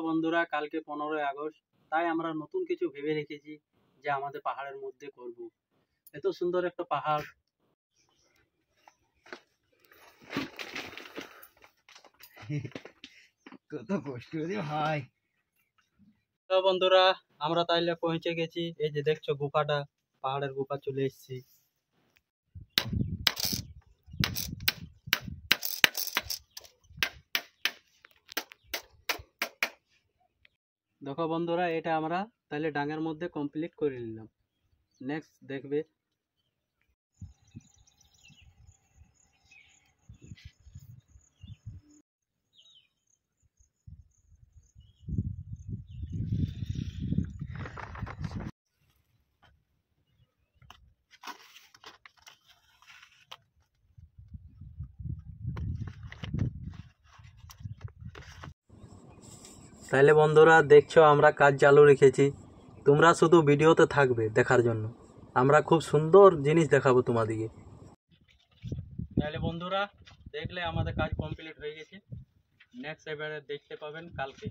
বন্ধুরা, কালকে 15ই আগস্ট, তাই আমরা নতুন কিছু ভেবে রেখেছি যে আমাদের পাহাড়ের মধ্যে করব। এত সুন্দর একটা পাহাড়। কত কষ্ট রে ভাই। তো বন্ধুরা, আমরা তাইলে পৌঁছে গেছি। এই যে দেখছো গুফাটা, পাহাড়ের গুফা চলে এসেছি। দেখো বন্ধুরা, এটা আমরা তাহলে ডাঙের মধ্যে কমপ্লিট করে নিলাম। নেক্সট দেখবে। তাহলে বন্ধুরা দেখছো, আমরা কাজ চালু রেখেছি। তোমরা শুধু ভিডিওতে থাকবে দেখার জন্য। আমরা খুব সুন্দর জিনিস দেখাবো তোমাদেরকে। তাহলে বন্ধুরা দেখলে আমাদের কাজ কমপ্লিট হয়ে গেছে। নেক্সট এবারে দেখতে পাবেন কালকে।